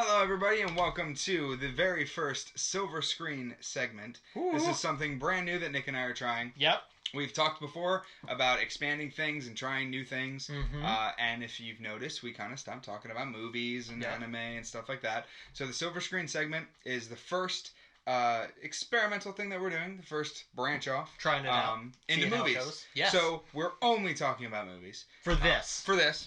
Hello, everybody, and welcome to the very first Silver Screen segment. Ooh. This is something brand new that Nick and I are trying. Yep. We've talked before about expanding things and trying new things. Mm-hmm. And if you've noticed, we kind of stopped talking about movies and Yeah. anime and stuff like that. So the Silver Screen segment is the first experimental thing that we're doing, the first branch off. Trying it out. Into Seeing how it movies. goes. Yes. So we're only talking about movies. For this. For this.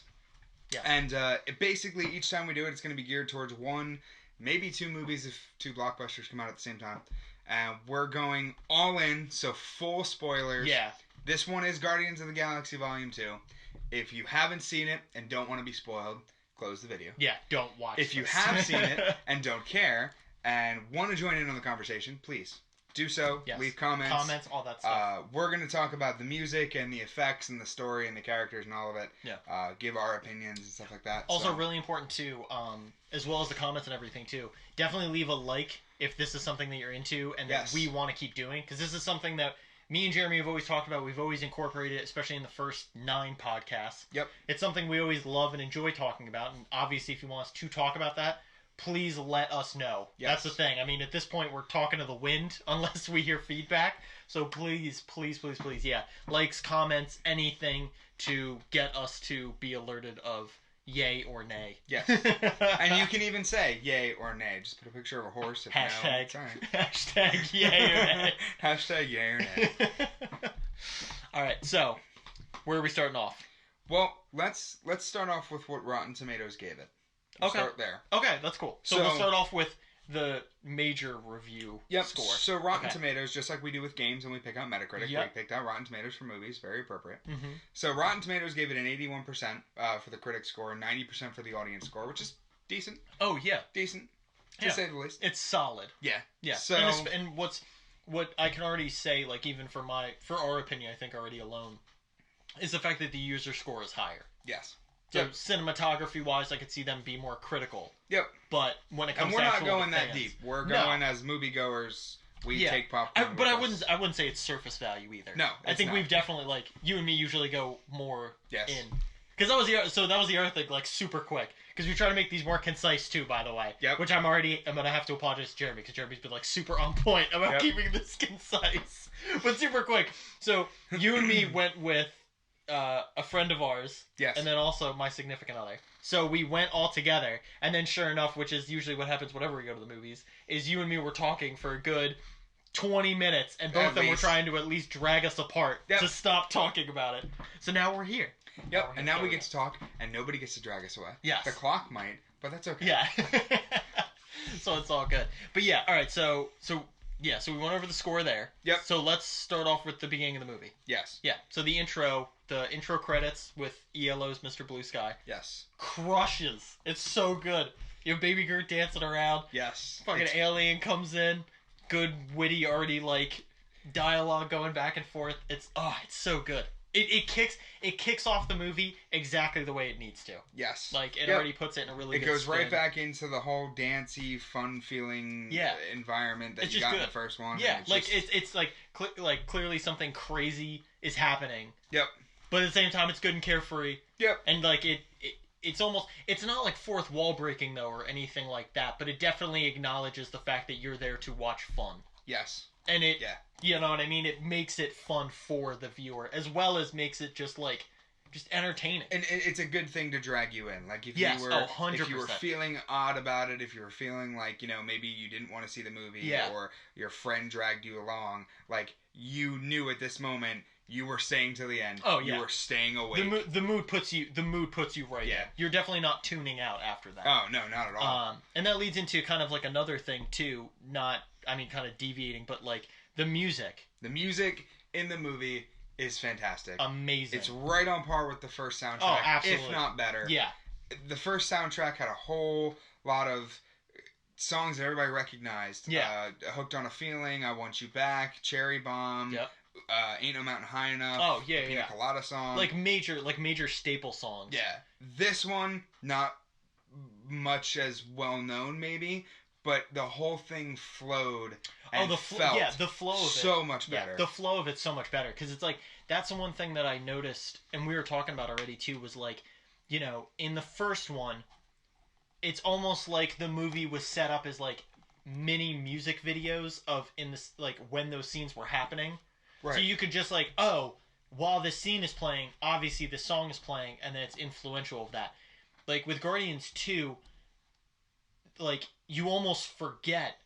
Yeah. And basically, each time we do it, it's going to be geared towards one, maybe two movies if two blockbusters come out at the same time. And we're going all in, so full spoilers. Yeah. This one is Guardians of the Galaxy Volume 2. If you haven't seen it and don't want to be spoiled, close the video. Yeah, don't watch If you this. have seen it and don't care and want to join in on the conversation, please do so. Yes. Leave comments. Comments, all that stuff. We're going to talk about the music and the effects and the story and the characters and all of it. Yeah. Give our opinions and stuff like that. Also, so. really important too, as well as the comments and everything too, definitely leave a like if this is something that you're into and that Yes. we want to keep doing. Because this is something that me and Jeremy have always talked about. We've always incorporated, especially in the first 9 podcasts. Yep. It's something we always love and enjoy talking about. And obviously, if you want us to talk about that, please let us know. Yes. That's the thing. I mean, at this point, we're talking to the wind unless we hear feedback. So please, yeah. Likes, comments, anything to get us to be alerted of yay or nay. Yes. And you can even say yay or nay. Just put a picture of a horse. If Hashtag. No, it's all right. Hashtag yay or nay. Hashtag yay or nay. Alright, so, where are we starting off? Well, let's start off with what Rotten Tomatoes gave it. We'll Okay. start there. Okay, that's cool. So we'll start off with the major review score. So Rotten Okay. Tomatoes, just like we do with games and we pick out Metacritic, Yep. we picked out Rotten Tomatoes for movies. Very appropriate. Mm-hmm. So Rotten Tomatoes gave it an 81% for the critic score, 90% for the audience score, which is decent. Oh, yeah. Decent, to Yeah. say the least. It's solid. Yeah. Yeah. So And what I can already say, like even for our opinion, I think already alone, is the fact that the user score is higher. yes. So Yep. cinematography wise, I could see them be more critical. Yep. But when it comes And we're to not actual going that fans- deep. We're No. going as moviegoers. We Yeah. take popcorn. But I with us. wouldn't say it's surface value either. No, I it's think not. we've definitely, like, you and me usually go more Yes. in. Because that was the other thing, like, super quick. Because we try to make these more concise too, by the way. Yep. Which I'm gonna have to apologize to Jeremy, because Jeremy's been like super on point about Yep. keeping this concise, but super quick. So you and me went with a friend of ours, Yes. and then also my significant other. So we went all together, and then sure enough, which is usually what happens whenever we go to the movies, is you and me were talking for a good 20 minutes, and both At of them were least. trying to at least drag us apart Yep. to stop talking about it. So now we're here. Yep. And now we get to talk, and nobody gets to drag us away. Yes. The clock might, but that's okay. Yeah. So it's all good. But yeah, all right. So we went over the score there. Yep. So let's start off with the beginning of the movie. Yes. Yeah. So the intro credits with ELO's Mr. Blue Sky Yes. crushes. It's so good. You have Baby Groot dancing around. Yes. Fucking It's- alien comes in. Good witty already like dialogue going back and forth. It's so good. It kicks off the movie exactly the way it needs to. Yes. Like it Yep. already puts it in a really It good goes right spin. back into the whole dancey, fun-feeling environment that It's you just got in good. the first one. Yeah, and like just- it's like clearly something crazy is happening. Yep. But at the same time, it's good and carefree. Yep. And like it's almost, it's not like fourth wall breaking though or anything like that. But it definitely acknowledges the fact that you're there to watch fun. Yes. And it, Yeah. you know what I mean? It makes it fun for the viewer as well as makes it just entertaining. And it's a good thing to drag you in. Like if Yes, you were, oh, if you were 100%. feeling odd about it, if you were feeling like maybe you didn't want to see the movie, Yeah. or your friend dragged you along, like you knew at this moment you were staying till the end. Oh, yeah. You were staying awake. The mood puts you right Yeah. in. You're definitely not tuning out after that. Oh no, not at all. And that leads into kind of like another thing too. Kind of deviating, but like the music, The music in the movie is fantastic. amazing. It's right on par with the first soundtrack, Oh, absolutely. if not better. Yeah, The first soundtrack had a whole lot of songs that everybody recognized. Yeah. Hooked on a Feeling, I Want You Back, Cherry Bomb, yep. Ain't No Mountain High Enough. Oh, yeah, the Pina yeah. Colada song. Like major staple songs. Yeah. This one, not much as well known, maybe, but the whole thing flowed and the felt the flow of it. so much better. Yeah, the flow of it's so much better because it's like that's the one thing that I noticed, and we were talking about already too, was like, you know, in the first one, it's almost like the movie was set up as like mini music videos of in this like when those scenes were happening. Right. So you could just like, oh, while this scene is playing, obviously this song is playing, and then it's influential of that. Like with Guardians 2, like you almost forget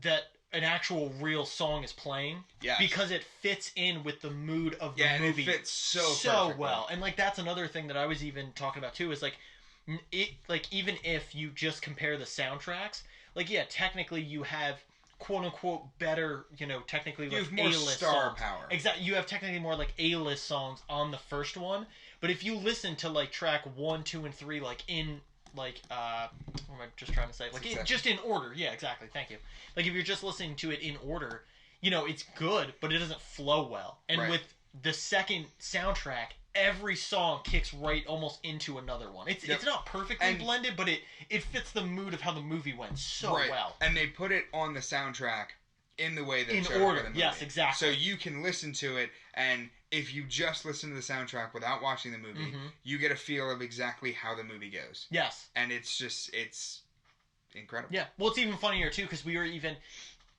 that an actual real song is playing. Yes. Because it fits in with the mood of the movie. And it fits so perfectly. well. And like that's another thing that I was even talking about too is like even if you just compare the soundtracks, like yeah, technically you have quote unquote better, technically like you have more A-list star songs. power. Exactly. You have technically more like A-list songs on the first one, but if you listen to like track 1, 2, and 3 like in like what am I just trying to say? Like just in order. Yeah, exactly. Thank you. Like if you're just listening to it in order, it's good, but it doesn't flow well. And right. with the second soundtrack, every song kicks right almost into another one. It's not perfectly blended, but it fits the mood of how the movie went so right. well. And they put it on the soundtrack in the way that in showed order. Up in the movie. Yes, exactly. So you can listen to it, and if you just listen to the soundtrack without watching the movie, you get a feel of exactly how the movie goes. Yes. And it's incredible. Yeah. Well, it's even funnier too because we were even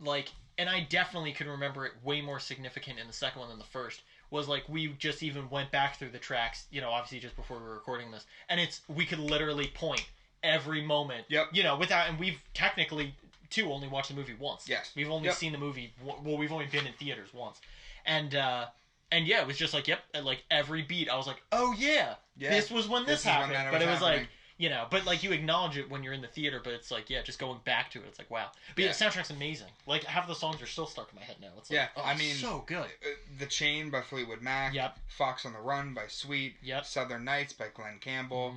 like, and I definitely can remember it way more significant in the second one than the first. Was like we just even went back through the tracks, obviously just before we were recording this, and we could literally point every moment. Yep. Without, and we've technically too only watched the movie once. Yes. We've only seen the movie. Well, we've only been in theaters once, and yeah, it was just like at like every beat, I was like, oh yeah, this was when this happened. But it was happening. Like, but like you acknowledge it when you're in the theater, but it's like, yeah, just going back to it, it's like, wow. But yeah, the soundtrack's amazing. Like half of the songs are still stuck in my head now. It's like, I mean, so good. The Chain by Fleetwood Mac. Yep. Fox on the Run by Sweet. Yep. Southern Nights by Glenn Campbell.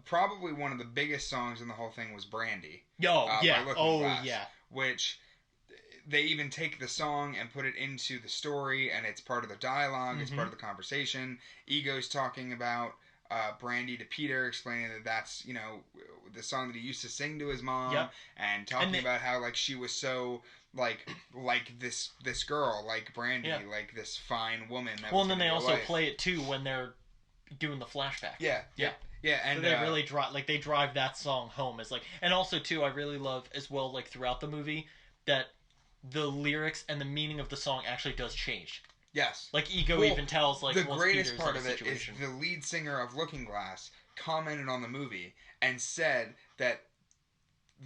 Probably one of the biggest songs in the whole thing was Brandy. Yeah. By Looking Glass, yeah. Which they even take the song and put it into the story, and it's part of the dialogue. It's part of the conversation. Ego's talking about Brandy to Peter, explaining that that's the song that he used to sing to his mom, and talking about how like she was so like this girl, like Brandy, like this fine woman. That and then they also play it too when they're doing the flashback. Yeah, and so they really drive that song home as like, and also too, I really love as well like throughout the movie that the lyrics and the meaning of the song actually does change. Yes. Like Ego even tells like the once greatest Peter's part in a of it is situation. the lead singer of Looking Glass commented on the movie and said that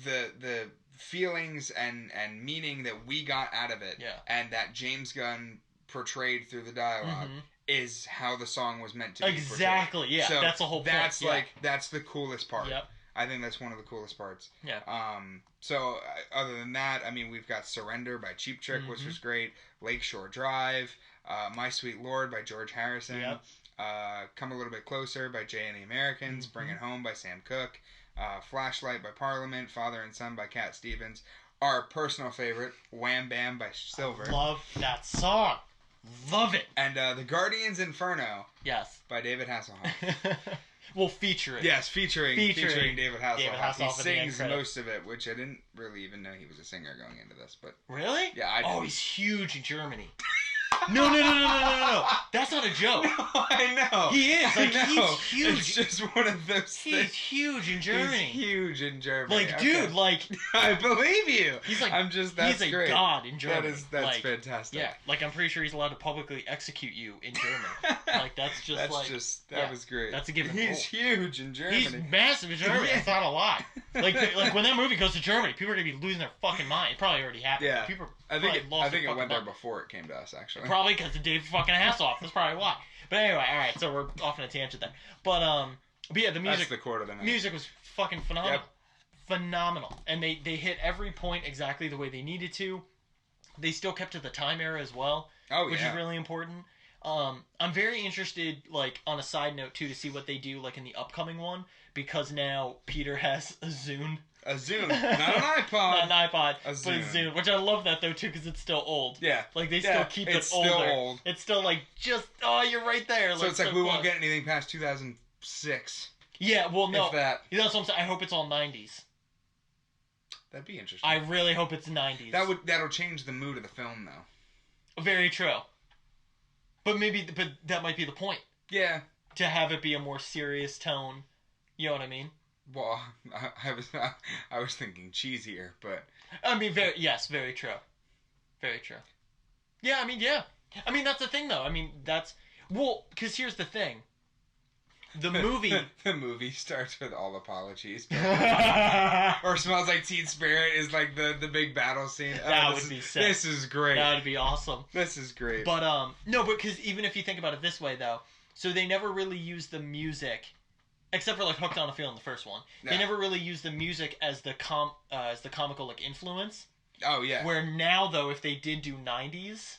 the feelings and meaning that we got out of it and that James Gunn portrayed through the dialogue is how the song was meant to be exactly portrayed. Yeah, so that's the whole point. That's that's the coolest part. Yep. I think that's one of the coolest parts. Yeah. So other than that, I mean, we've got Surrender by Cheap Trick, which was great. Lakeshore Drive, My Sweet Lord by George Harrison. Yep. Come a Little Bit Closer by Jay and the Americans. Bring It Home by Sam Cooke. Flashlight by Parliament. Father and Son by Cat Stevens. Our personal favorite, Wham Bam by Silver. Love that song. Love it. And The Guardian's Inferno. Yes. By David Hasselhoff. Well, featuring. Yes, featuring David Hasselhoff. David Hasselhoff he sings most of it, which I didn't really even know he was a singer going into this. But really? Yeah, I did. Oh, he's huge in Germany. No. That's not a joke. No, I know. He is. Like, he's huge. It's just one of those things. He's huge in Germany. He's huge in Germany. Like, dude, like... I believe you. He's like... That's he's great. a god in Germany. That's like, fantastic. Yeah, like, I'm pretty sure he's allowed to publicly execute you in Germany. Like, that's just that was great. That's a given He's rule. huge in Germany. He's massive in Germany. That's not a lie. Like when that movie goes to Germany, people are going to be losing their fucking mind. It probably already happened. Yeah. People I think it went there before it came to us, actually. Probably because of Dave fucking Hasselhoff. That's probably why. But anyway, all right. So we're off on a tangent there. But yeah, the music. That's the quote of the night. Music was fucking phenomenal. Yep. Phenomenal, and they hit every point exactly the way they needed to. They still kept to the time era as well, which is really important. I'm very interested, like on a side note too, to see what they do like in the upcoming one because now Peter has a Zune. A Zune, not an iPod. Not an iPod, but a Zune. Which I love that though too, because it's still old. Yeah, like they still keep it older. Still old. It's still like you're right there. So it's like we won't get anything past 2006. Yeah, well no, if that. That's what I'm saying. I hope it's all 90s. That'd be interesting. I really hope it's 90s. That'll change the mood of the film though. Very true. But that might be the point. Yeah. To have it be a more serious tone. You know what I mean? Well, I was thinking cheesier, but I mean, very true. Very true. Yeah, I mean, yeah. I mean, that's the thing, though. I mean, because here's the thing. The movie... the movie starts with all apologies. Or Smells Like Teen Spirit is like the big battle scene. That would be sick. This is great. That would be awesome. This is great. But, no, because even if you think about it this way, though, so they never really used the music, except for, like, Hooked on a Feeling, the first one. Yeah. They never really used the music as the comical, like, influence. Oh, yeah. Where now, though, if they did do 90s,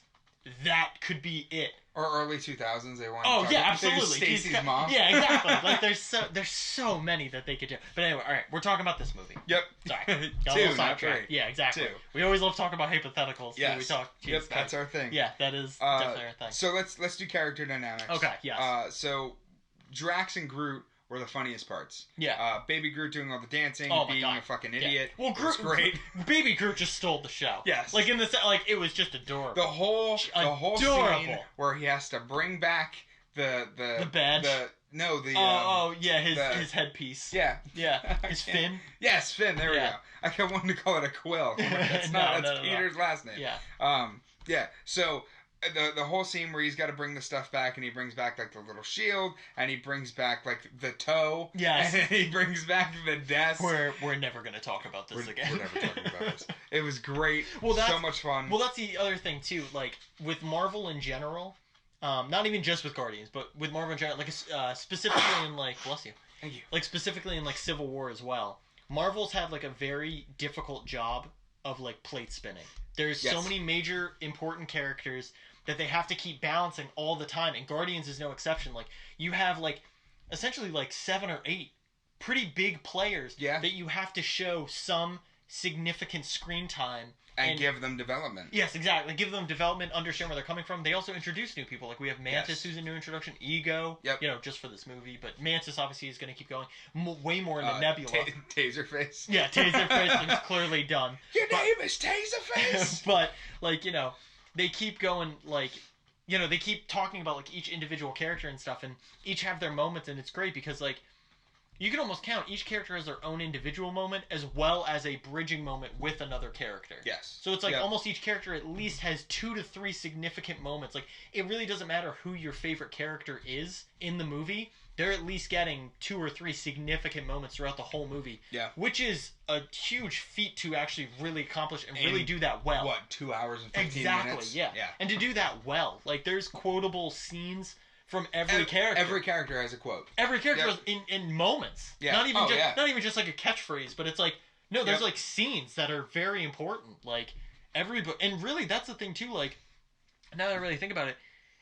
that could be it. Or early 2000s, they want. Oh yeah, absolutely. Stacy's mom. Yeah, exactly. Like there's so many that they could do. But anyway, all right, we're talking about this movie. Yep. Sorry. Two, not three. Yeah, exactly. Two. We always love talking about hypotheticals. Yes. When we talk. Yep, that's our thing. Yeah, that is definitely our thing. So let's do character dynamics. Okay. Yes. So Drax and Groot were the funniest parts. Yeah. Baby Groot doing all the dancing, being a fucking idiot. Well, Groot, great. Baby Groot just stole the show. Yes. Like it was just adorable. The whole scene where he has to bring back the badge. His headpiece. Yeah. Yeah. His fin. Yes, Finn. There we go. I kept wanting to call it a quill. That's that's Peter's last name. Yeah. Yeah. So the whole scene where he's got to bring the stuff back, and he brings back like the little shield, and he brings back like the toe. Yes. And he brings back the desk. We're never gonna talk about this again. We're never talking about this. It was great. Well, so much fun. Well, that's the other thing too. Like with Marvel in general, not even just with Guardians, but with Marvel in general, like specifically in like bless you. Thank you. Like specifically in like Civil War as well. Marvel's had like a very difficult job of like plate spinning. There's so many major important characters that they have to keep balancing all the time, and Guardians is no exception. Like you have like essentially like 7 or 8 pretty big players that you have to show some significant screen time and give them development. Yes, exactly. Give them development, understand where they're coming from. They also introduce new people. Like we have Mantis, who's a new introduction. Ego, just for this movie. But Mantis obviously is going to keep going way more into Nebula. Taserface. Yeah, Taserface is clearly done. Your name is Taserface. But like they keep going like. They keep talking about like each individual character and stuff, and each have their moments, and it's great because like you can almost count each character has their own individual moment as well as a bridging moment with another character. Yes. So it's like almost each character at least has 2 to 3 significant moments. Like it really doesn't matter who your favorite character is in the movie. They're at least getting 2 or 3 significant moments throughout the whole movie. Yeah. Which is a huge feat to actually really accomplish and really do that well. What, 2 hours and 15 minutes? Exactly, yeah. And to do that well. Like there's quotable scenes from every character. Every character has a quote. Every character has in moments. Yeah. Not even just like a catchphrase, but it's like no, there's like scenes that are very important. Like and really that's the thing too, like now that I really think about it,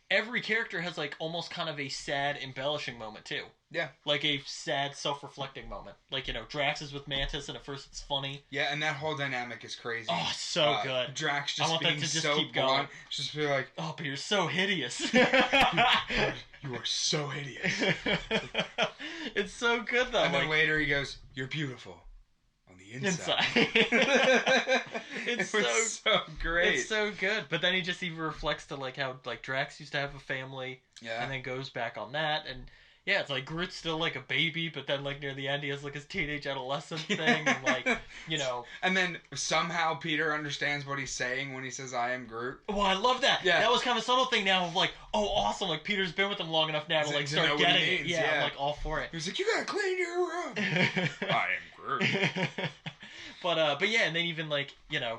every character has like almost kind of a sad embellishing moment too. Yeah. Like a sad self-reflecting moment. Like, Drax is with Mantis and at first it's funny. Yeah, and that whole dynamic is crazy. Oh, so good. Drax just I want being that to just so keep blunt. going. Just be like, oh, but you're so hideous. you are so hideous. It's so good though. And then later he goes, you're beautiful. On the inside. It's so great. It's so good. But then he just even reflects to like how like Drax used to have a family. Yeah. And then goes back on that, and yeah, it's like Groot's still like a baby, but then like near the end he has like his teenage adolescent thing, and like And then somehow Peter understands what he's saying when he says "I am Groot." Well, I love that. Yeah. That was kind of a subtle thing now of like, oh, awesome! Like Peter's been with him long enough now to like start getting it. Yeah, I'm like all for it. He's like, you gotta clean your room. I am Groot. But yeah, and then even like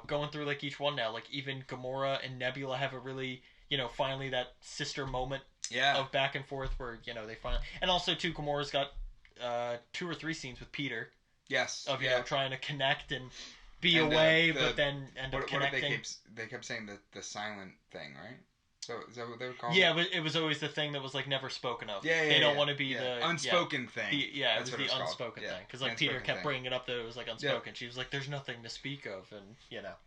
going through like each one now, like even Gamora and Nebula have a really finally that sister moment. Yeah. Of back and forth where they finally, and also too, Gamora's got 2 or 3 scenes with Peter. Yes. Of trying to connect and be away, but then end up connecting. What they kept saying the silent thing, right? So is that what they would call it? Yeah, but it was always the thing that was like never spoken of. Yeah, they don't want to be the unspoken thing. It was the unspoken thing because like Peter kept bringing it up that it was like unspoken. She was like, "There's nothing to speak of," and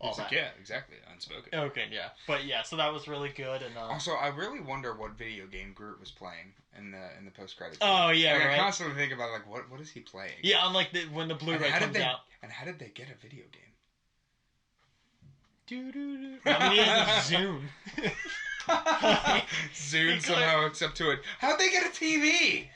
all that. Like, yeah, exactly, unspoken. Okay, yeah, but yeah, so that was really good. And also, I really wonder what video game Groot was playing in the post credits. Oh yeah, like, right. I constantly think about like what is he playing? Yeah, unlike when the Blu-ray comes out. And how did they get a video game? I mean, he has Zune. Zune somehow hooks up to it. How'd they get a TV?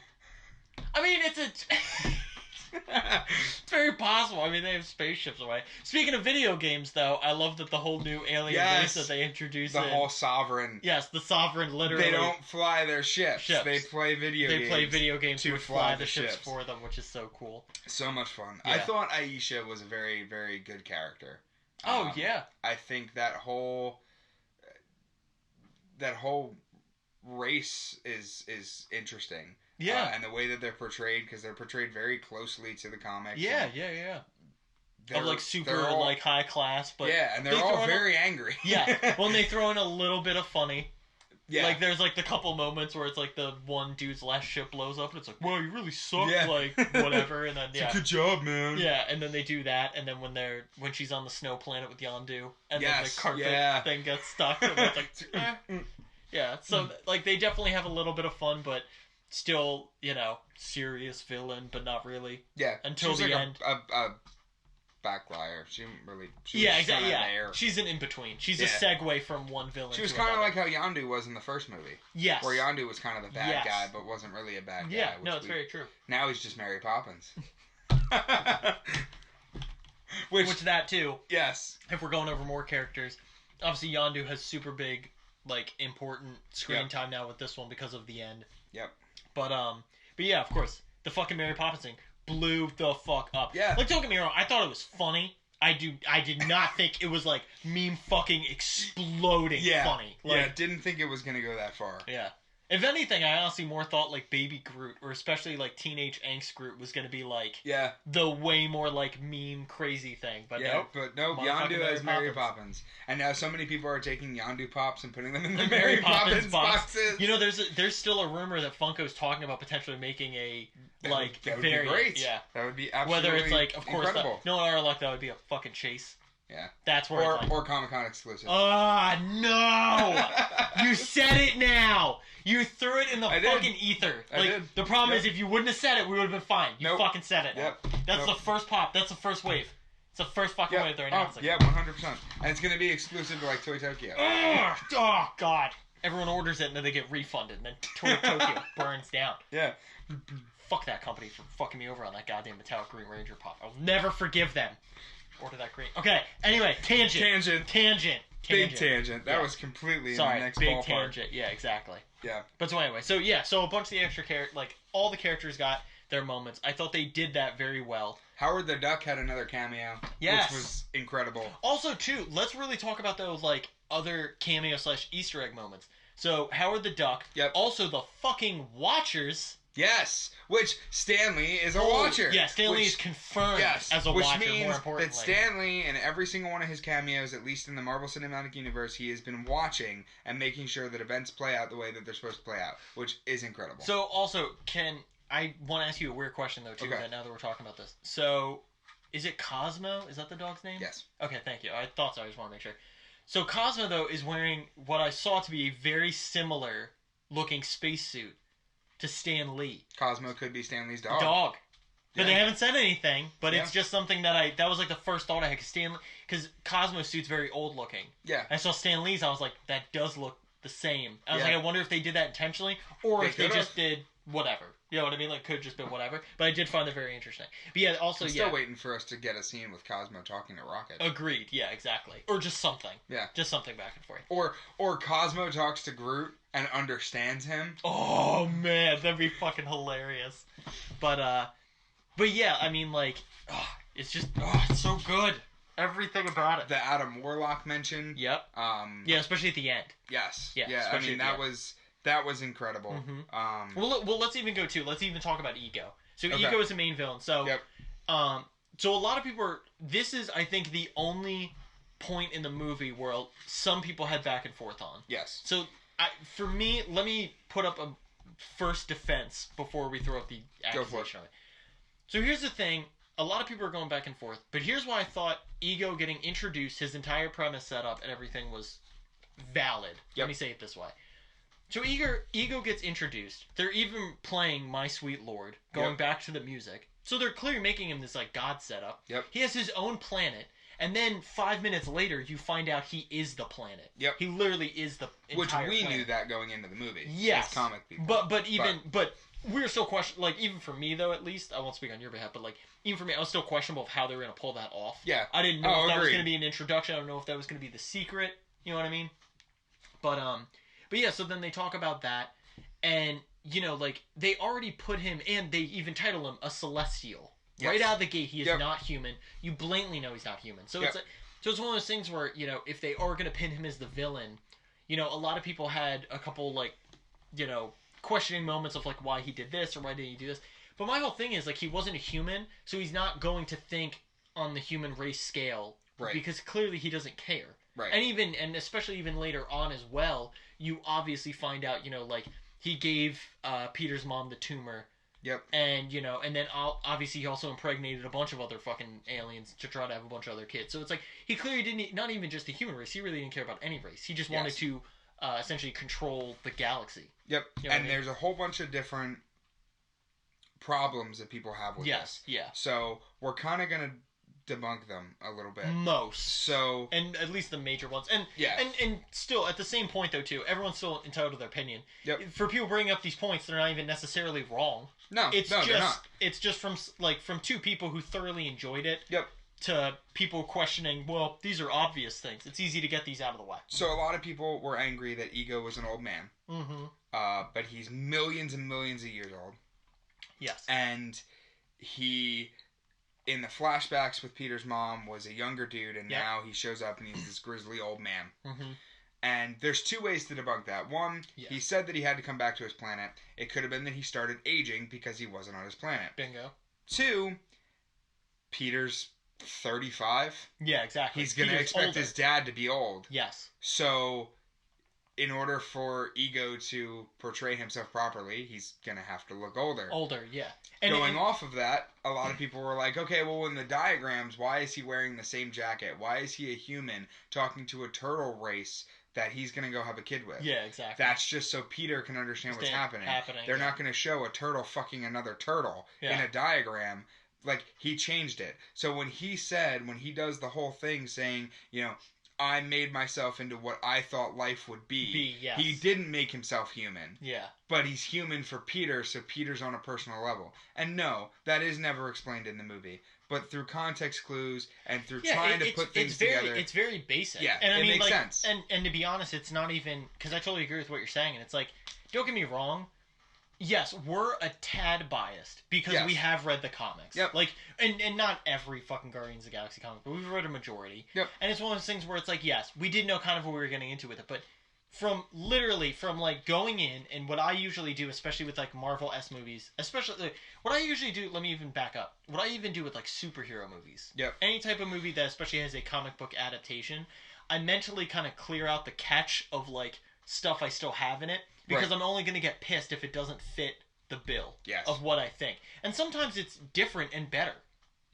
I mean, it's a It's very possible. I mean, they have spaceships away. Speaking of video games, though, I love that the whole new alien race that they introduced. The whole sovereign. Yes, the sovereign. Literally, they don't fly their ships. They play video games. They play video games to fly the ships for them, which is so cool. So much fun. Yeah. I thought Aisha was a very, very good character. Oh yeah. I think that whole race is interesting. Yeah. And the way that they're portrayed, because they're portrayed very closely to the comics. Yeah. Of like super like high class, but and they're all very angry. Yeah. Well, and they throw in a little bit of funny. Yeah. Like there's like the couple moments where it's like the one dude's last ship blows up and it's like, well, you really suck, like whatever, and then good job, man. Yeah, and then they do that, and then when she's on the snow planet with Yondu, and then the carpet thing gets stuck, and it's like, yeah. So like they definitely have a little bit of fun, but still, serious villain, but not really. Yeah. Until the end. A backlier. She didn't really. Exactly. Yeah. She's an in between. She's a segue from one villain. She was kind of like how Yondu was in the first movie. Yes. Where Yondu was kind of the bad guy, but wasn't really a bad guy. Yeah. No, it's very true. Now he's just Mary Poppins. Which that too. Yes. If we're going over more characters, obviously Yondu has super big, like important screen time now with this one because of the end. Yep. But yeah, of course, the fucking Mary Poppins thing blew the fuck up. Yeah. Like, don't get me wrong, I thought it was funny. I did not think it was like meme fucking exploding funny. Like, didn't think it was gonna go that far. Yeah. If anything, I honestly more thought like Baby Groot, or especially like Teenage Angst Groot, was gonna be like the way more like meme crazy thing. But nope. Yondu as Mary Poppins. And now so many people are taking Yondu Pops and putting them in the Mary Poppins boxes. You know, there's still a rumor that Funko's talking about potentially making a like that would variant. Be great. Yeah. That would be absolutely whether it's like, of course, incredible. No, in our luck, that would be a fucking chase. Yeah. That's where or Comic-Con exclusive. Ah, no! You said it now! You threw it in the fucking ether. I did. The problem is, if you wouldn't have said it, we would have been fine. You fucking said it. Yep. That's the first pop. That's the first wave. It's the first fucking wave they're announcing. Yeah, 100%. And it's going to be exclusive to like Toy Tokyo. Oh, God. Everyone orders it and then they get refunded. And then Toy Tokyo burns down. Yeah. Fuck that company for fucking me over on that goddamn metallic Green Ranger pop. I'll never forgive them. Order that green. Okay, anyway, tangent. Big tangent. That was completely in the next big ballpark. Tangent. Yeah, exactly. Yeah. But so anyway, so a bunch of the extra characters, like all the characters got their moments. I thought they did that very well. Howard the Duck had another cameo. Yes. Which was incredible. Also, too, let's really talk about those like other cameo / Easter egg moments. So Howard the Duck. Yep. Also the fucking Watchers. Yes, which Stanley is a Watcher. Yeah, Stanley is confirmed as a Watcher, means more importantly. That Stanley, in every single one of his cameos, at least in the Marvel Cinematic Universe, he has been watching and making sure that events play out the way that they're supposed to play out, which is incredible. So, also, I want to ask you a weird question, though, too, now that we're talking about this. So, is it Cosmo? Is that the dog's name? Yes. Okay, thank you. I thought so. I just want to make sure. So, Cosmo, though, is wearing what I saw to be a very similar looking spacesuit to Stan Lee. Cosmo could be Stan Lee's dog. But they haven't said anything, but it's just something that was like the first thought I had, because Cosmo's suit's very old looking. Yeah. I saw Stan Lee's, I was like, that does look the same. I was like, I wonder if they did that intentionally, or if they just did whatever. You know what I mean? Like, could have just been whatever. But I did find it very interesting. But yeah, also, I'm still waiting for us to get a scene with Cosmo talking to Rocket. Agreed. Yeah, exactly. Or just something. Yeah. Just something back and forth. Or Cosmo talks to Groot and understands him. Oh, man. That'd be fucking hilarious. But yeah, I mean, like, it's just, it's so good. Everything about it. The Adam Warlock mention. Yep. Yeah, especially at the end. Yes. Yeah. I mean, that was incredible. Mm-hmm. Well, let's even let's even talk about Ego. So Ego is the main villain. So, so a lot of people this is, I think, the only point in the movie where some people had back and forth on. Yes. So, for me, let me put up a first defense before we throw up the accusation. So here's the thing. A lot of people are going back and forth, but here's why I thought Ego getting introduced, his entire premise set up and everything was valid. Let me say it this way. So Ego gets introduced. They're even playing My Sweet Lord, going back to the music. So they're clearly making him this like god setup. Yep. He has his own planet, And then 5 minutes later, you find out he is the planet. Yep. He literally is the entire Which we planet. knew that going into the movie. Yes. As comic people. But we're still questioning, like, even for me, though, at least, I won't speak on your behalf, but, like, even for me, I was still questionable of how they were going to pull that off. Yeah. I didn't know if that was agreed. going to be an introduction. I don't know if that was going to be the secret. You know what I mean? But yeah, so then they talk about that, and, you know, like, they already put him, and they even title him a Celestial. Yes. Right out of the gate, he is Yep. not human. You blatantly know he's not human. So Yep. it's like, so it's one of those things where, you know, if they are going to pin him as the villain, you know, a lot of people had a couple, like, you know, questioning moments of, like, why he did this or why didn't he do this. But my whole thing is, like, he wasn't a human, so he's not going to think on the human race scale. Right. Because clearly he doesn't care. Right. And especially even later on as well, you obviously find out, you know, like, he gave Peter's mom the tumor. Yep. And, you know, and then obviously he also impregnated a bunch of other fucking aliens to try to have a bunch of other kids. So it's like, he clearly didn't, not even just the human race, he really didn't care about any race. He just wanted to essentially control the galaxy. Yep. You know and there's a whole bunch of different problems that people have with this. Yeah. So we're kind of going to debunk them a little bit. Most. So. And at least the major ones. And yeah. And still, at the same point, though, too, everyone's still entitled to their opinion. Yep. For people bringing up these points, they're not even necessarily wrong. No, they're not. It's just from two people who thoroughly enjoyed it. Yep. To people questioning, well, these are obvious things. It's easy to get these out of the way. So a lot of people were angry that Ego was an old man. Mm-hmm. But he's millions and millions of years old. Yes. And he, in the flashbacks with Peter's mom, was a younger dude, and now he shows up and he's this grizzly old man. Mm-hmm. And there's two ways to debunk that. One, he said that he had to come back to his planet. It could have been that he started aging because he wasn't on his planet. Bingo. Two, Peter's 35. Yeah, exactly. He's going to expect his dad to be old. Yes. So, in order for Ego to portray himself properly, he's going to have to look older. Older, yeah. Going off of that, a lot of people were like, okay, well, in the diagrams, why is he wearing the same jacket? Why is he a human talking to a turtle race that he's going to go have a kid with? Yeah, exactly. That's just so Peter can understand what's happening. They're not going to show a turtle fucking another turtle in a diagram. Like, he changed it. So when he does the whole thing saying, you know, I made myself into what I thought life would be. Yes. He didn't make himself human. Yeah. But he's human for Peter, so Peter's on a personal level. And no, that is never explained in the movie. But through context clues and through trying to put things together. It's very basic. Yeah, and I mean, makes sense. And to be honest, it's not even... Because I totally agree with what you're saying. And it's like, don't get me wrong. Yes, we're a tad biased because we have read the comics. Yep. Like, and not every fucking Guardians of the Galaxy comic, but we've read a majority. Yep. And it's one of those things where it's like, yes, we did know kind of what we were getting into with it, but from like going in, and what I usually do, especially with like Marvel-esque movies, especially like, what I usually do, let me even back up. What I even do with like superhero movies. Yep. Any type of movie that especially has a comic book adaptation, I mentally kind of clear out the catch of like stuff I still have in it. Because I'm only going to get pissed if it doesn't fit the bill of what I think. And sometimes it's different and better.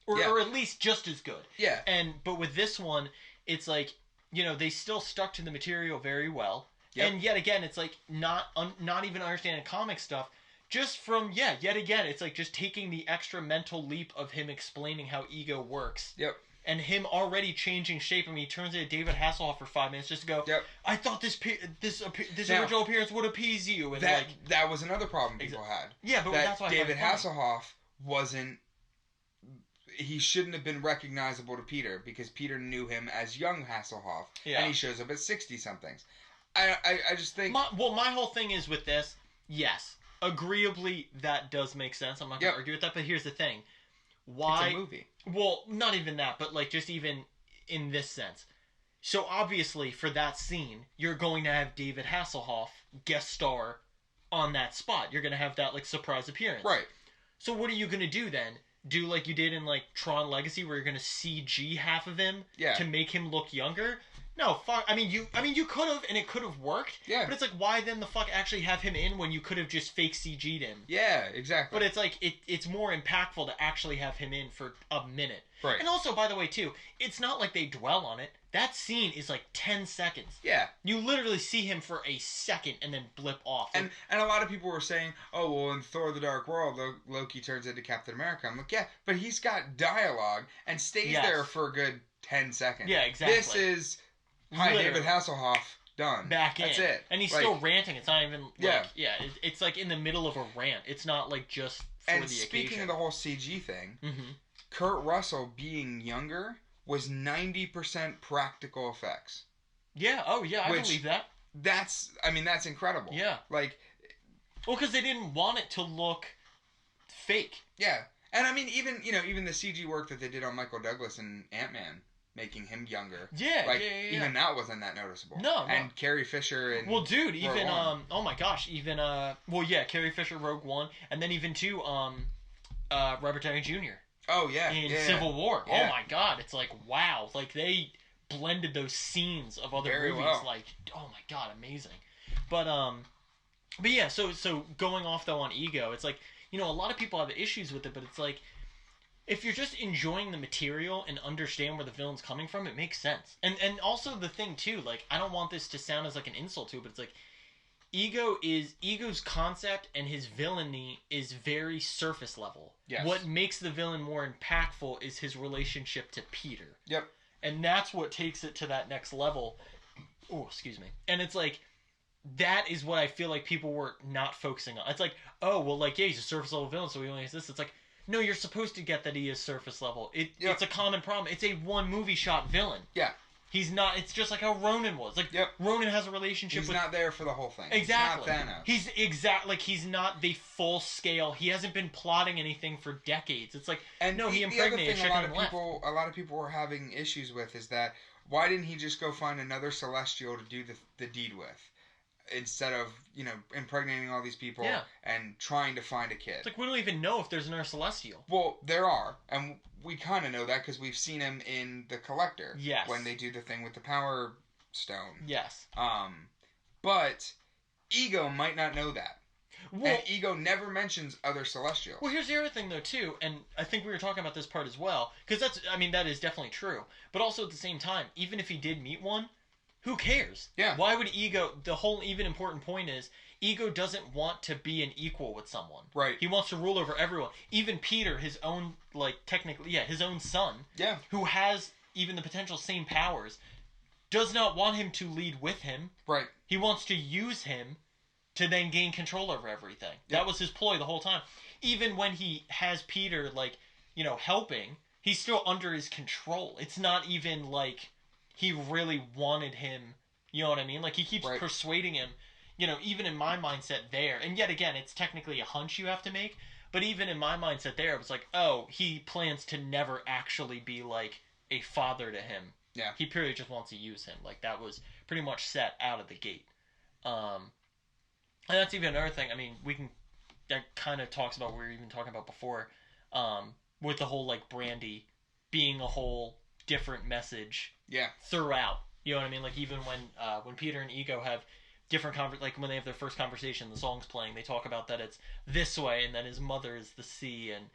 Or at least just as good. Yeah. But with this one, it's like, you know, they still stuck to the material very well. Yep. And yet again, it's like not even understanding comic stuff. Just from, yet again, it's like just taking the extra mental leap of him explaining how Ego works. Yep. And him already changing shape. I mean, he turns into David Hasselhoff for 5 minutes just to go, I thought this original appearance would appease you. And that was another problem people had. Yeah, but that's why David Hasselhoff wasn't... He shouldn't have been recognizable to Peter because Peter knew him as young Hasselhoff. Yeah. And he shows up at 60-somethings. I just think... my whole thing is with this, yes, agreeably, that does make sense. I'm not going to argue with that, but here's the thing. Why? It's a movie. Well, not even that, but like just even in this sense. So obviously, for that scene, you're going to have David Hasselhoff guest star on that spot. You're going to have that like surprise appearance. Right. So what are you going to do then? Do like you did in like Tron Legacy, where you're going to CG half of him to make him look younger? No, fuck. I mean, you could have, and it could have worked. Yeah. But it's like, why then the fuck actually have him in when you could have just fake CG'd him? Yeah, exactly. But it's like, it's more impactful to actually have him in for a minute. Right. And also, by the way, too, it's not like they dwell on it. That scene is like 10 seconds. Yeah. You literally see him for a second and then blip off. And a lot of people were saying, oh, well, in Thor the Dark World, Loki turns into Captain America. I'm like, yeah, but he's got dialogue and stays there for a good 10 seconds. Yeah, exactly. This is, hi, Literally. David Hasselhoff, done. Back in. That's it. And he's Like, still ranting. It's not even, like, Yeah. it's like in the middle of a rant. It's not like just for and the speaking occasion. of the whole CG thing, Mm-hmm. Kurt Russell being younger was 90% practical effects. Yeah, oh yeah, I Which- believe that. That's incredible. Yeah. Like, Well, because they didn't want it to look fake. yeah. And I mean, even the CG work that they did on Michael Douglas and Ant-Man, making him younger. Yeah, Like, yeah. even that wasn't that noticeable. No. And Carrie Fisher and... Well, dude, even One. oh my gosh, even well, yeah, Carrie Fisher, Rogue One, and then even too, Robert Downey Jr. Oh, yeah. in yeah. Civil War. Yeah. Oh my God, it's like wow, like they blended those scenes of other Very movies, well. like oh my God, amazing. But yeah, so going off though on Ego, it's like a lot of people have issues with it, but it's like if you're just enjoying the material and understand where the villain's coming from, it makes sense. And also the thing too, like I don't want this to sound as like an insult to it, but it's like Ego's concept and his villainy is very surface level. Yes. What makes the villain more impactful is his relationship to Peter. Yep. And that's what takes it to that next level. Oh, excuse me. And it's like that is what I feel like people were not focusing on. It's like, oh, well, like, yeah, he's a surface level villain, so he only has this. It's like, no, you're supposed to get that he is surface level. It's a common problem. It's a one movie shot villain. Yeah. He's not. It's just like how Ronan was. Like, Yep. Ronan has a relationship He's with. not there for the whole thing. Exactly. He's not Thanos. He's not the full scale. He hasn't been plotting anything for decades. It's like, And no, he the other impregnated thing chick a lot and of left. people were having issues with is that why didn't he just go find another Celestial to do the deed with, instead of impregnating all these people and trying to find a kid. It's like we don't even know if there's another Celestial. Well, there are, and we kind of know that because we've seen him in The Collector. Yes. When they do the thing with the Power Stone. Yes. But Ego might not know that. Well, And Ego never mentions other Celestials. Well, here's the other thing, though, too, and I think we were talking about this part as well, because that is definitely true. But also at the same time, even if he did meet one, who cares? Yeah. Why would Ego, the whole even important point is, Ego doesn't want to be an equal with someone. Right. He wants to rule over everyone. Even Peter, his own, his own son, Yeah. who has even the potential same powers, does not want him to lead with him. Right. He wants to use him to then gain control over everything. Yep. That was his ploy the whole time. Even when he has Peter, helping, he's still under his control. It's not even like he really wanted him, you know what I mean? Like, he keeps persuading him, even in my mindset there. And yet again, it's technically a hunch you have to make. But even in my mindset there, it was like, oh, he plans to never actually be, like, a father to him. Yeah. He purely just wants to use him. Like, that was pretty much set out of the gate. And that's even another thing. I mean, that kind of talks about what we were even talking about before, with the whole, like, Brandy being a whole different message throughout. You know what I mean? Like, even when Peter and Ego have different like when they have their first conversation, the song's playing, they talk about that it's this way, and then his mother is the sea, and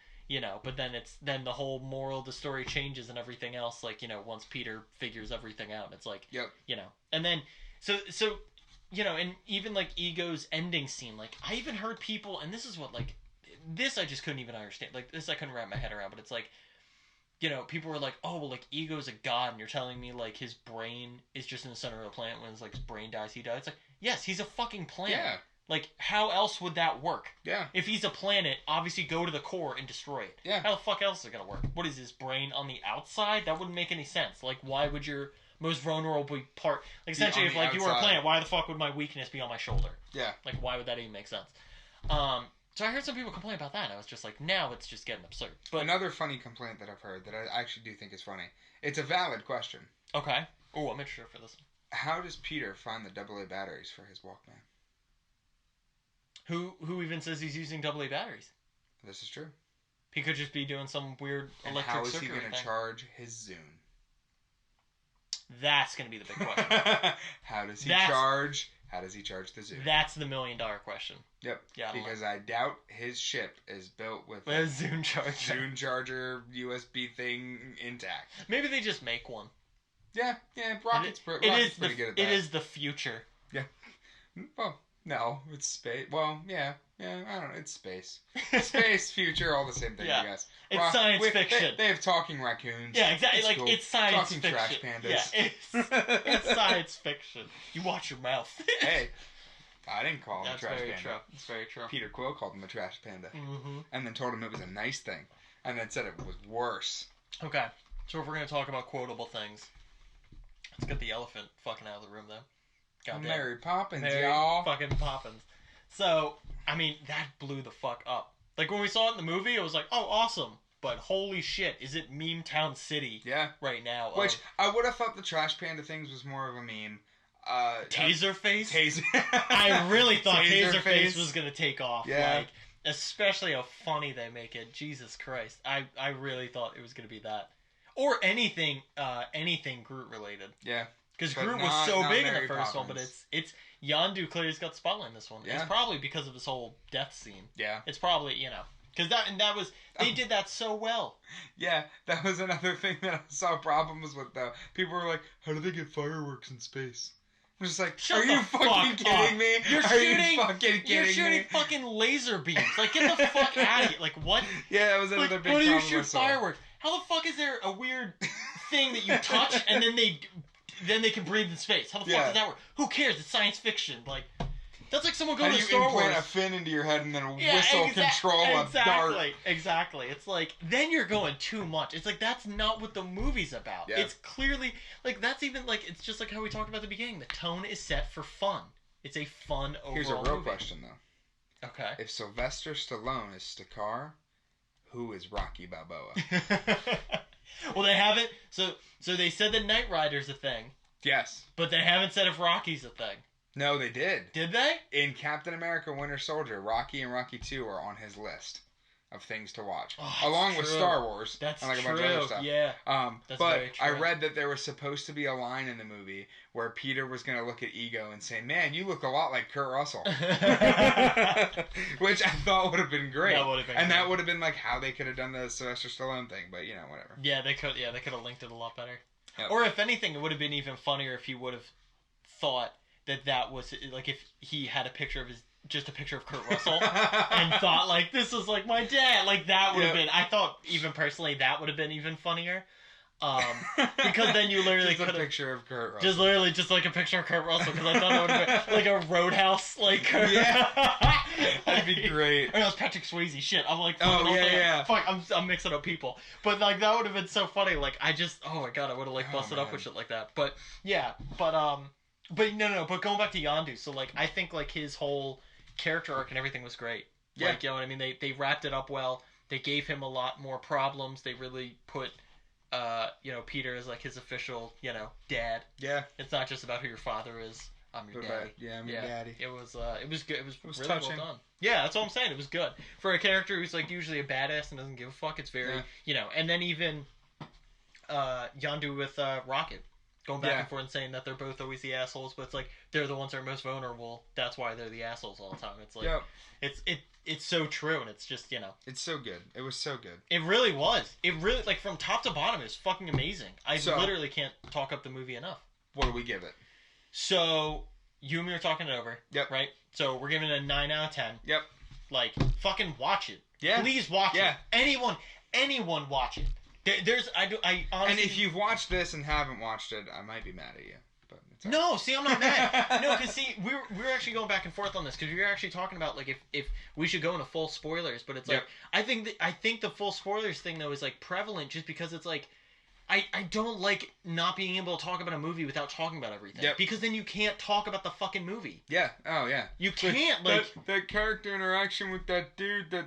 but then the whole moral of the story changes and everything else. Like, once Peter figures everything out, it's like, and then so. And even, like, Ego's ending scene, like, I even heard people, and this is what, like, this I just couldn't even understand. Like, this I couldn't wrap my head around, but it's like, people were like, oh, well, like, Ego's a god, and you're telling me, like, his brain is just in the center of the planet. When, like, his brain dies, he dies. It's like, yes, he's a fucking planet. Yeah. Like, how else would that work? Yeah. If he's a planet, obviously go to the core and destroy it. Yeah. How the fuck else is it gonna work? What is his brain on the outside? That wouldn't make any sense. Like, why would your most vulnerable part, like, essentially, if, like, you were a planet, why the fuck would my weakness be on my shoulder? Yeah. Like, why would that even make sense? So I heard some people complain about that, and I was just like, now it's just getting absurd. But another funny complaint that I've heard that I actually do think is funny. It's a valid question. Okay. Oh, I'm interested for this one. How does Peter find the AA batteries for his Walkman? Who even says he's using AA batteries? This is true. He could just be doing some weird And electric how is circuit he going to charge his Zune? That's going to be the big question. How does he charge the Zune? That's the $1 million question. Yep. Yeah, because I doubt his ship is built with a Zune charger. Zune charger USB thing intact. Maybe they just make one. Yeah. Rocket's pretty good at that. It is the future. Yeah. Well, No, it's space. Well, yeah, I don't know. It's space. Space, future, all the same thing, Yeah. I guess. It's science fiction. They have talking raccoons. Yeah, exactly. It's Like, cool. it's science Talking fiction. trash pandas. Yeah, it's science fiction. You watch your mouth. Hey, I didn't call him That's a trash very panda. true. That's very true. Peter Quill called him a trash panda. Mm-hmm. And then told him it was a nice thing. And then said it was worse. Okay, so if we're going to talk about quotable things, let's get the elephant fucking out of the room, then. Goddamn. Mary Poppins, Mary y'all. fucking Poppins. So, I mean, that blew the fuck up. Like, when we saw it in the movie, it was like, oh, awesome. But holy shit, is it Meme Town City Yeah. right now? Which, I would have thought the trash panda things was more of a meme. Taserface? Taser. I really thought Taserface Taserface was going to take off. Yeah. Like, especially how funny they make it. Jesus Christ. I really thought it was going to be that. Or anything Groot related. Yeah. Because But Groot was not- so not big in Mary the first one, but Poppins. it's Yondu clearly's got the spotlight in this one. Yeah. It's probably because of this whole death scene. Yeah. It's probably, because that was, they did that so well. Yeah, that was another thing that I saw problems with, though. People were like, how do they get fireworks in space? I'm just like, Shut are you the fucking fuck kidding up. me? You're Are shooting- you fucking kidding You're shooting me? fucking laser beams. Like, get the fuck out of here. Like, what? Yeah, that was Like, another big how do you problem I shoot saw. fireworks? How the fuck is there a weird thing that you touch and then they can breathe in space? How the fuck Yeah. does that work? Who cares? It's science fiction. Like, that's like someone How going do to you Star implant Wars. a fin into your head and then Yeah, whistle control a dart? Exactly. It's like, then you're going too much. It's like, that's not what the movie's about. Yeah. It's clearly, like, that's even, like, it's just like how we talked about at the beginning. The tone is set for fun. It's a fun overall Here's a real movie. question, though. Okay. If Sylvester Stallone is Stakar, who is Rocky Balboa? Well, they haven't, so they said that Knight Rider's a thing, Yes. but they haven't said if Rocky's a thing. No, they did. Did they? In Captain America Winter Soldier, Rocky and Rocky 2 are on his list of things to watch. Oh, along that's with true. Star Wars. That's and like true. a bunch of other stuff. Yeah. That's But very I true. read that there was supposed to be a line in the movie where Peter was going to look at Ego and say, "Man, you look a lot like Kurt Russell." Which I thought would have been great. That would have been and great. that would have been like how they could have done the Sylvester Stallone thing, but whatever. Yeah, they could have linked it a lot better. Yep. Or if anything, it would have been even funnier if he would have thought that was, like, if he had a picture of just a picture of Kurt Russell and thought, like, this is like my dad. Like, that would have been, I thought, even personally, that would have been even funnier. Because then you literally just a could have picture of Kurt Russell. just literally just like a picture of Kurt Russell, because I thought it would have been like a Roadhouse, like, Kurt. Yeah. That'd be great. Or no, it's Patrick Swayze. Shit, I'm like, Oh, fucking yeah. Fuck, I'm mixing up people. But like, that would have been so funny. Like, oh my god, I would have like busted up man. with shit like that. But yeah, but no. But going back to Yondu, so like, I think like his whole character arc and everything was great. Yeah. Like, you know what I mean? They wrapped it up well. They gave him a lot more problems. They really put, Peter as like his official, dad. Yeah. It's not just about who your father is. I'm your daddy. Yeah, I'm your daddy. It was good. It was really touching. well done. Yeah, that's all I'm saying. It was good for a character who's like usually a badass and doesn't give a fuck. It's very, and then even Yondu with Rocket going back and forth and saying that they're both always the assholes, but it's like they're the ones that are most vulnerable. That's why they're the assholes all the time. It's like it's so true, and it's just It's so good. It was so good. it really was. It really, like, from top to bottom, is fucking amazing. I So- literally can't talk up the movie enough. What do we give it? So, you and me are talking it over. Yep. Right? So, we're giving it a 9 out of 10. Yep. Like, fucking watch it. Yeah. Please watch Yeah. it. Anyone watch it. I honestly... And if you've watched this and haven't watched it, I might be mad at you. But it's all No, see, I'm not mad. No, because see, we were actually going back and forth on this, because we were actually talking about like if we should go into full spoilers, but it's like I think the full spoilers thing though is like prevalent just because it's like I don't like not being able to talk about a movie without talking about everything. Yep. Because then you can't talk about the fucking movie. Yeah. Oh, yeah. You can't like that character interaction with that dude, the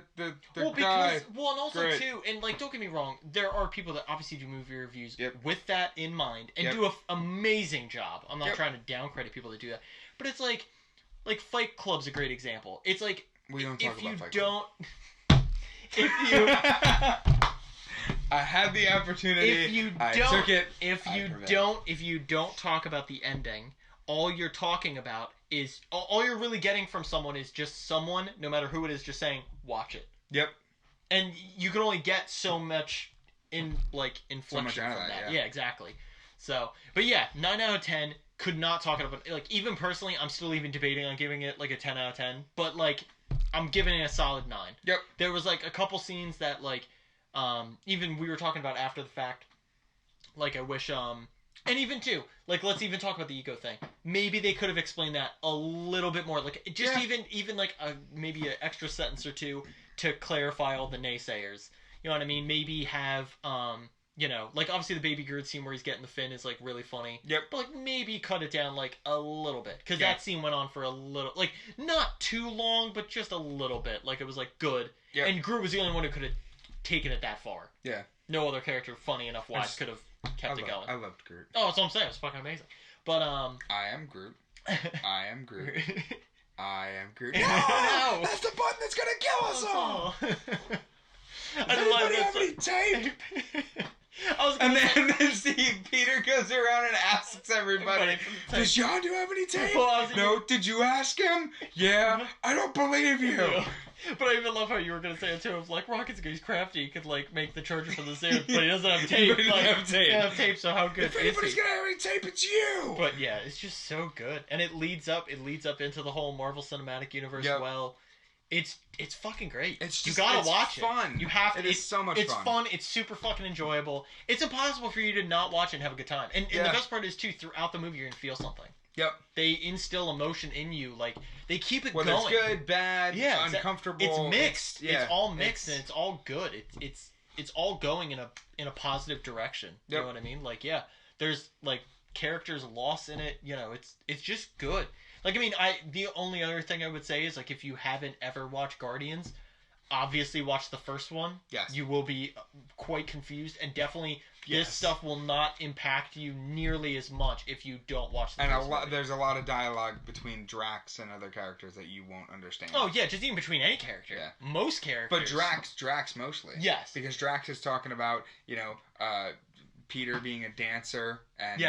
well, guy. because, well, and also Great. too, and like, don't get me wrong, there are people that obviously do movie reviews with that in mind and Yep. do an amazing job. I'm not Yep. trying to down credit people that do that, but it's like Fight Club's a great example. It's like We don't talk if about you Fight don't, Club. if you I had the opportunity. if you I don't, took it. if I you prevailed. don't talk about the ending, all you're talking about is all you're really getting from someone is just someone, no matter who it is, just saying watch it. Yep. And you can only get so much inflection out of from that, that. yeah. Yeah, exactly. So, but yeah, 9 out of 10. could not talk it up. Like, even personally, I'm still even debating on giving it, like, a 10 out of 10. But, like, I'm giving it a solid 9. Yep. There was, like, a couple scenes that, like, even we were talking about after the fact. Like, I wish, and even, too, like, let's even talk about the ego thing. Maybe they could have explained that a little bit more. Like, just even like, maybe an extra sentence or two to clarify all the naysayers. You know what I mean? Maybe have, you know, like, obviously the Baby Groot scene where he's getting the fin is, like, really funny. Yep. But, like, maybe cut it down, like, a little bit. Because that scene went on for a little, like, not too long, but just a little bit. Like, it was, like, good. Yep. And Groot was the only one who could have taken it that far. Yeah. No other character, funny enough wise, could have kept it going. I loved Groot. Oh, that's what I'm saying. It's fucking amazing. But, I am Groot. I am Groot. I am Groot. No! No! That's the button that's gonna kill us all! I didn't like have any tape? And then see, Peter goes around and asks everybody, does Yondu have any tape? No, did you ask him? Yeah, I don't believe you. Yeah. But I even love how you were going to say it too. Of like, Rocket's he's crafty. He could like make the charger for the Zip, but he doesn't have tape. He doesn't have tape. He doesn't have tape, so how good if anybody's going to have any tape, it's you! But yeah, it's just so good. And it leads up into the whole Marvel Cinematic Universe well. It's fucking great. It's just, you gotta watch it. Fun. You have to. It is so much fun. It's fun. It's super fucking enjoyable. It's impossible for you to not watch it and have a good time. And the best part is too, throughout the movie you're gonna feel something. Yep. They instill emotion in you. Like they keep it going. Whether it's good, bad, uncomfortable. It's mixed. It's all mixed and it's all good. It's all going in a positive direction. You know what I mean? Like there's like characters lost in it. You know, it's just good. Like, I mean, the only other thing I would say is, like, if you haven't ever watched Guardians, obviously watch the first one. Yes. You will be quite confused, and definitely this stuff will not impact you nearly as much if you don't watch the first movie. There's a lot of dialogue between Drax and other characters that you won't understand. Oh, yeah, just even between any character. Yeah. Most characters. But Drax mostly. Yes. Because Drax is talking about, you know, Peter being a dancer and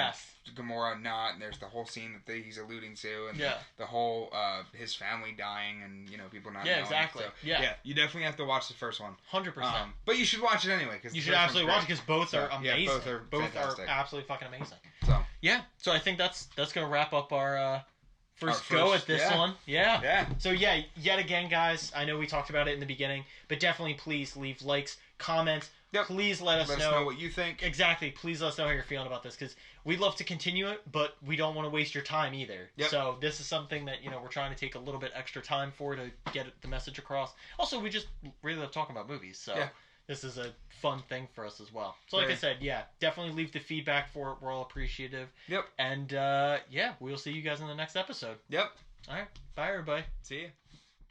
Gamora not, and there's the whole scene that he's alluding to, and the whole his family dying, and you know people not knowing. Exactly. So, you definitely have to watch the first one. 100%. But you should watch it anyway because you should absolutely watch it because both are amazing. Yeah, both are absolutely fucking amazing. So I think that's gonna wrap up our first go at this one. Yeah. So yet again, guys, I know we talked about it in the beginning, but definitely please leave likes, comments. Yep. Please let us know what you think. Exactly. Please let us know how you're feeling about this because we'd love to continue it, but we don't want to waste your time either. Yep. So this is something that we're trying to take a little bit extra time for to get the message across. Also, we just really love talking about movies, so this is a fun thing for us as well. So like I said, definitely leave the feedback for it. We're all appreciative. Yep. And we'll see you guys in the next episode. Yep. All right. Bye, everybody. See you.